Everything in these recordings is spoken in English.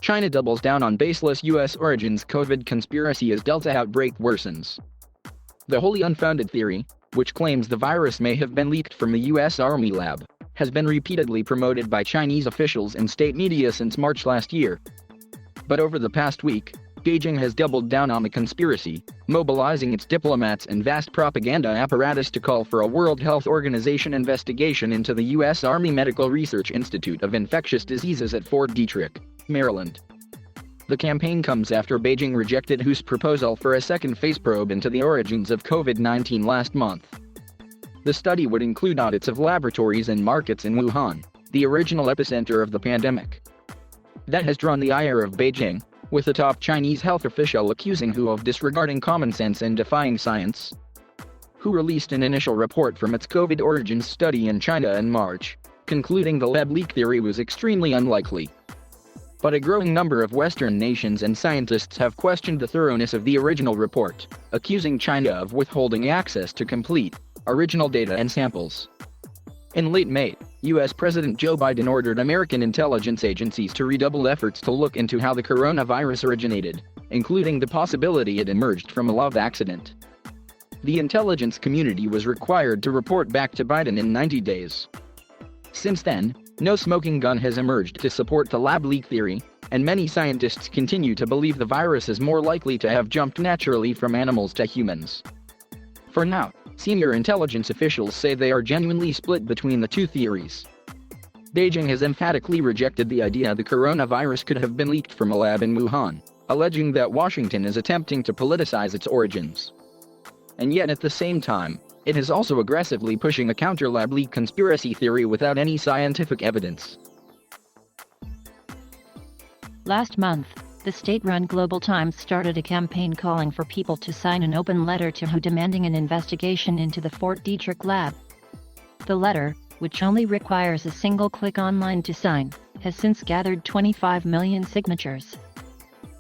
China doubles down on baseless U.S. origins COVID conspiracy as Delta outbreak worsens. The wholly unfounded theory, which claims the virus may have been leaked from a U.S. Army lab, has been repeatedly promoted by Chinese officials and state media since March last year. But over the past week, Beijing has doubled down on the conspiracy, mobilizing its diplomats and vast propaganda apparatus to call for a World Health Organization investigation into the U.S. Army Medical Research Institute of Infectious Diseases at Fort Detrick, Maryland. The campaign comes after Beijing rejected WHO's proposal for a second phase probe into the origins of COVID-19 last month. The study would include audits of laboratories and markets in Wuhan, the original epicenter of the pandemic. That has drawn the ire of Beijing, with a top Chinese health official accusing WHO of disregarding common sense and defying science. WHO released an initial report from its COVID origins study in China in March, concluding the lab leak theory was extremely unlikely. But a growing number of Western nations and scientists have questioned the thoroughness of the original report, accusing China of withholding access to complete, original data and samples. In late May, U.S. President Joe Biden ordered American intelligence agencies to redouble efforts to look into how the coronavirus originated, including the possibility it emerged from a lab accident. The intelligence community was required to report back to Biden in 90 days. Since then, no smoking gun has emerged to support the lab leak theory, and many scientists continue to believe the virus is more likely to have jumped naturally from animals to humans. For now, senior intelligence officials say they are genuinely split between the two theories. Beijing has emphatically rejected the idea the coronavirus could have been leaked from a lab in Wuhan, alleging that Washington is attempting to politicize its origins. And yet at the same time, it is also aggressively pushing a counter-lab leak conspiracy theory without any scientific evidence. Last month, the state-run Global Times started a campaign calling for people to sign an open letter to WHO demanding an investigation into the Fort Detrick lab. The letter, which only requires a single click online to sign, has since gathered 25 million signatures.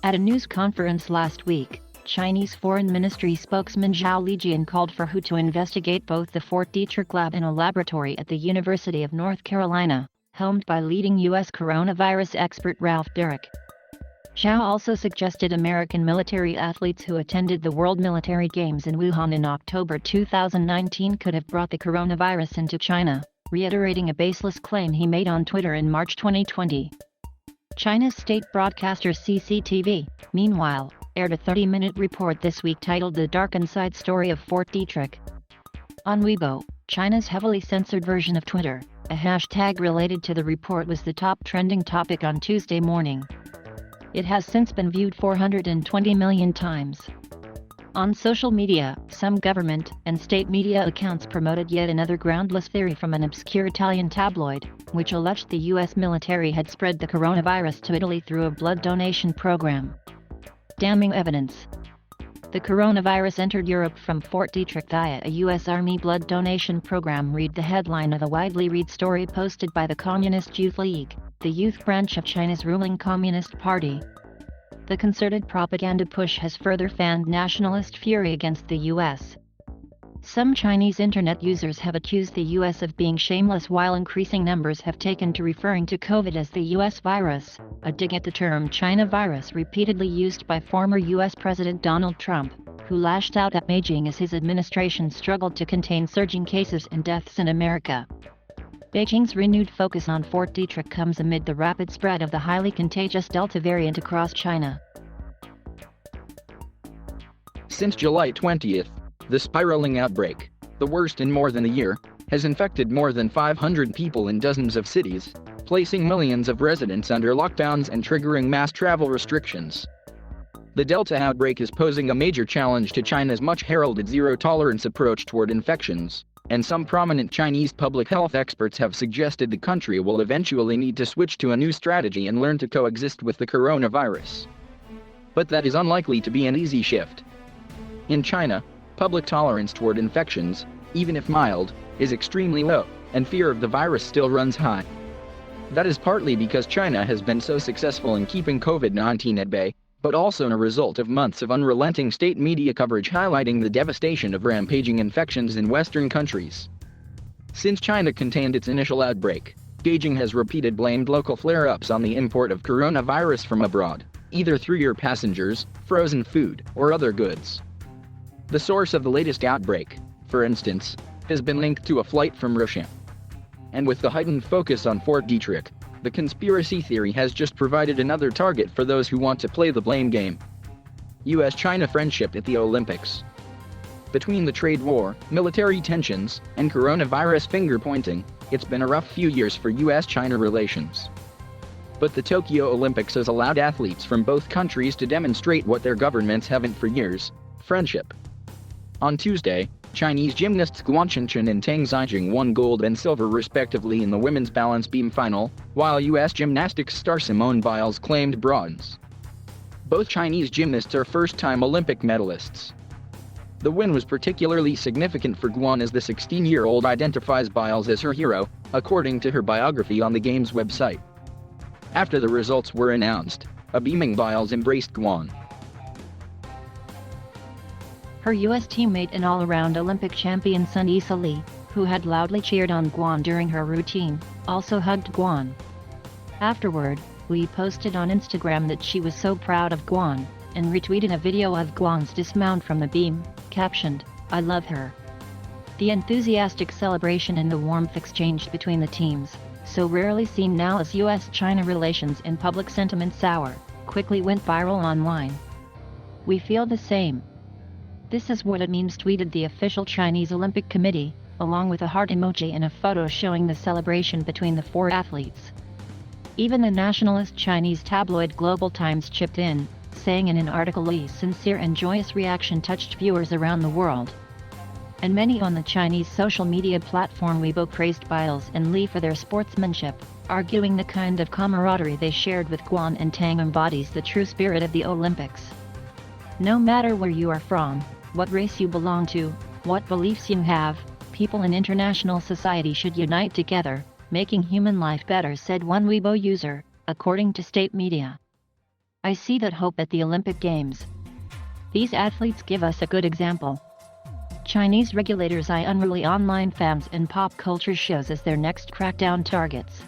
At a news conference last week, Chinese Foreign Ministry spokesman Zhao Lijian called for WHO to investigate both the Fort Detrick lab and a laboratory at the University of North Carolina, helmed by leading U.S. coronavirus expert Ralph Derrick. Zhao also suggested American military athletes who attended the World Military Games in Wuhan in October 2019 could have brought the coronavirus into China, reiterating a baseless claim he made on Twitter in March 2020. China's state broadcaster CCTV, meanwhile, aired a 30-minute report this week titled The Dark Inside Story of Fort Detrick. On Weibo, China's heavily censored version of Twitter, a hashtag related to the report was the top trending topic on Tuesday morning. It has since been viewed 420 million times. On social media, some government and state media accounts promoted yet another groundless theory from an obscure Italian tabloid, which alleged the U.S. military had spread the coronavirus to Italy through a blood donation program. Damning evidence. The coronavirus entered Europe from Fort Detrick via a U.S. Army blood donation program. Read the headline of the widely read story posted by the Communist Youth League, the youth branch of China's ruling Communist Party. The concerted propaganda push has further fanned nationalist fury against the U.S. Some Chinese internet users have accused the U.S. of being shameless, while increasing numbers have taken to referring to COVID as the U.S. virus, a dig at the term China virus repeatedly used by former U.S. President Donald Trump, who lashed out at Beijing as his administration struggled to contain surging cases and deaths in America. Beijing's renewed focus on Fort Detrick comes amid the rapid spread of the highly contagious Delta variant across China. Since July 20th, the spiraling outbreak, the worst in more than a year, has infected more than 500 people in dozens of cities, placing millions of residents under lockdowns and triggering mass travel restrictions. The Delta outbreak is posing a major challenge to China's much-heralded zero-tolerance approach toward infections, and some prominent Chinese public health experts have suggested the country will eventually need to switch to a new strategy and learn to coexist with the coronavirus. But that is unlikely to be an easy shift. In China, public tolerance toward infections, even if mild, is extremely low, and fear of the virus still runs high. That is partly because China has been so successful in keeping COVID-19 at bay, but also a result of months of unrelenting state media coverage highlighting the devastation of rampaging infections in Western countries. Since China contained its initial outbreak, Beijing has repeatedly blamed local flare-ups on the import of coronavirus from abroad, either through air passengers, frozen food, or other goods. The source of the latest outbreak, for instance, has been linked to a flight from Russia. And with the heightened focus on Fort Detrick, the conspiracy theory has just provided another target for those who want to play the blame game. US-China friendship at the Olympics. Between the trade war, military tensions, and coronavirus finger-pointing, it's been a rough few years for US-China relations. But the Tokyo Olympics has allowed athletes from both countries to demonstrate what their governments haven't for years: friendship. On Tuesday, Chinese gymnasts Guan Qianchen and Tang Zijing won gold and silver respectively in the women's balance beam final, while US gymnastics star Simone Biles claimed bronze. Both Chinese gymnasts are first-time Olympic medalists. The win was particularly significant for Guan as the 16-year-old identifies Biles as her hero, according to her biography on the Games website. After the results were announced, a beaming Biles embraced Guan. Her US teammate and all-around Olympic champion Sunisa Lee, who had loudly cheered on Guan during her routine, also hugged Guan. Afterward, Lee posted on Instagram that she was so proud of Guan, and retweeted a video of Guan's dismount from the beam, captioned, "I love her." The enthusiastic celebration and the warmth exchanged between the teams, so rarely seen now as US-China relations and public sentiment sour, quickly went viral online. "We feel the same. This is what it means," tweeted the official Chinese Olympic Committee, along with a heart emoji and a photo showing the celebration between the four athletes. Even the nationalist Chinese tabloid Global Times chipped in, saying in an article Lee's sincere and joyous reaction touched viewers around the world. And many on the Chinese social media platform Weibo praised Biles and Lee for their sportsmanship, arguing the kind of camaraderie they shared with Guan and Tang embodies the true spirit of the Olympics. No matter where you are from, what race you belong to, what beliefs you have, people in international society should unite together, making human life better, said one Weibo user, according to state media. "I see that hope at the Olympic Games. These athletes give us a good example." Chinese regulators eye unruly online fans and pop culture shows as their next crackdown targets.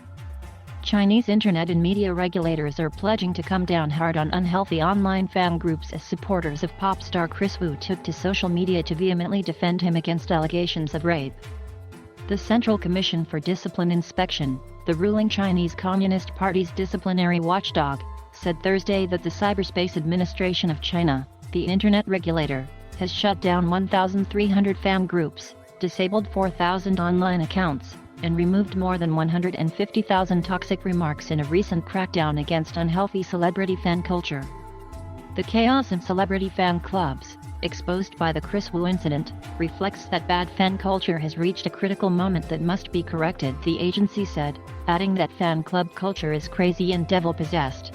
Chinese internet and media regulators are pledging to come down hard on unhealthy online fan groups as supporters of pop star Chris Wu took to social media to vehemently defend him against allegations of rape. The Central Commission for Discipline Inspection, the ruling Chinese Communist Party's disciplinary watchdog, said Thursday that the Cyberspace Administration of China, the internet regulator, has shut down 1,300 fan groups, disabled 4,000 online accounts, and removed more than 150,000 toxic remarks in a recent crackdown against unhealthy celebrity fan culture. The chaos in celebrity fan clubs, exposed by the Chris Wu incident, reflects that bad fan culture has reached a critical moment that must be corrected, the agency said, adding that fan club culture is crazy and devil-possessed.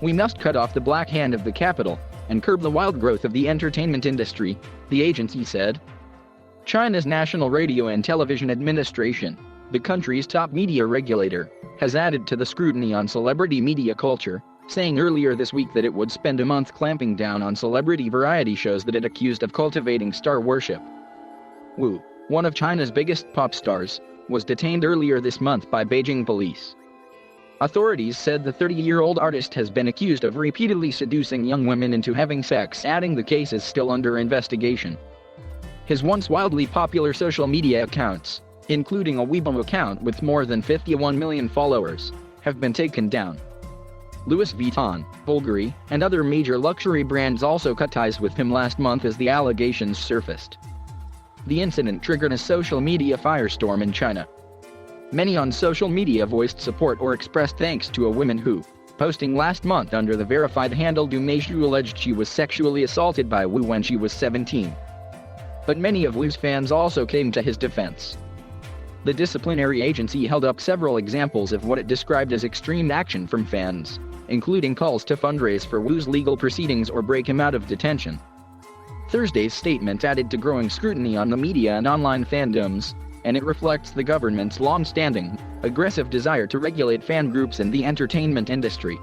"We must cut off the black hand of the capital and curb the wild growth of the entertainment industry," the agency said. China's National Radio and Television Administration, the country's top media regulator, has added to the scrutiny on celebrity media culture, saying earlier this week that it would spend a month clamping down on celebrity variety shows that it accused of cultivating star worship. Wu, one of China's biggest pop stars, was detained earlier this month by Beijing police. Authorities said the 30-year-old artist has been accused of repeatedly seducing young women into having sex, adding the case is still under investigation. His once wildly popular social media accounts, including a Weibo account with more than 51 million followers, have been taken down. Louis Vuitton, Bulgari, and other major luxury brands also cut ties with him last month as the allegations surfaced. The incident triggered a social media firestorm in China. Many on social media voiced support or expressed thanks to a woman who, posting last month under the verified handle Dumeishu, alleged she was sexually assaulted by Wu when she was 17. But many of Wu's fans also came to his defense. The disciplinary agency held up several examples of what it described as extreme action from fans, including calls to fundraise for Wu's legal proceedings or break him out of detention. Thursday's statement added to growing scrutiny on the media and online fandoms, and it reflects the government's long-standing, aggressive desire to regulate fan groups in the entertainment industry.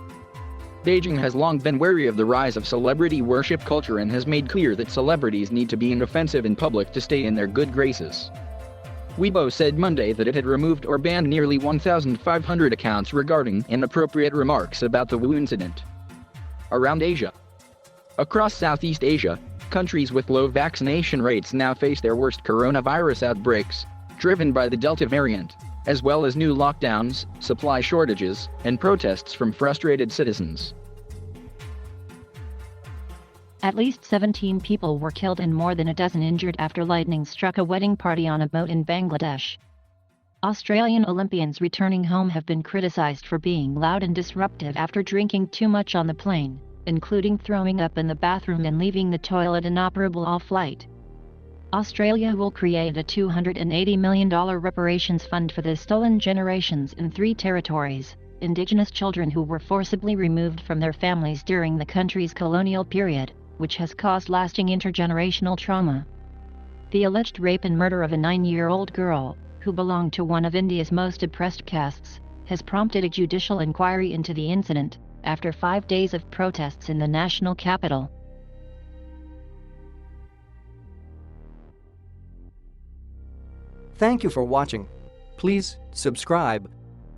Beijing has long been wary of the rise of celebrity worship culture and has made clear that celebrities need to be inoffensive in public to stay in their good graces. Weibo said Monday that it had removed or banned nearly 1,500 accounts regarding inappropriate remarks about the Wu incident. Around Asia. Across Southeast Asia, countries with low vaccination rates now face their worst coronavirus outbreaks, driven by the Delta variant, as well as new lockdowns, supply shortages, and protests from frustrated citizens. At least 17 people were killed and more than a dozen injured after lightning struck a wedding party on a boat in Bangladesh. Australian Olympians returning home have been criticized for being loud and disruptive after drinking too much on the plane, including throwing up in the bathroom and leaving the toilet inoperable all flight. Australia will create a $280 million reparations fund for the stolen generations in 3 territories, Indigenous children who were forcibly removed from their families during the country's colonial period, which has caused lasting intergenerational trauma. The alleged rape and murder of a 9-year-old girl, who belonged to one of India's most oppressed castes, has prompted a judicial inquiry into the incident, after 5 days of protests in the national capital. Thank you for watching. Please subscribe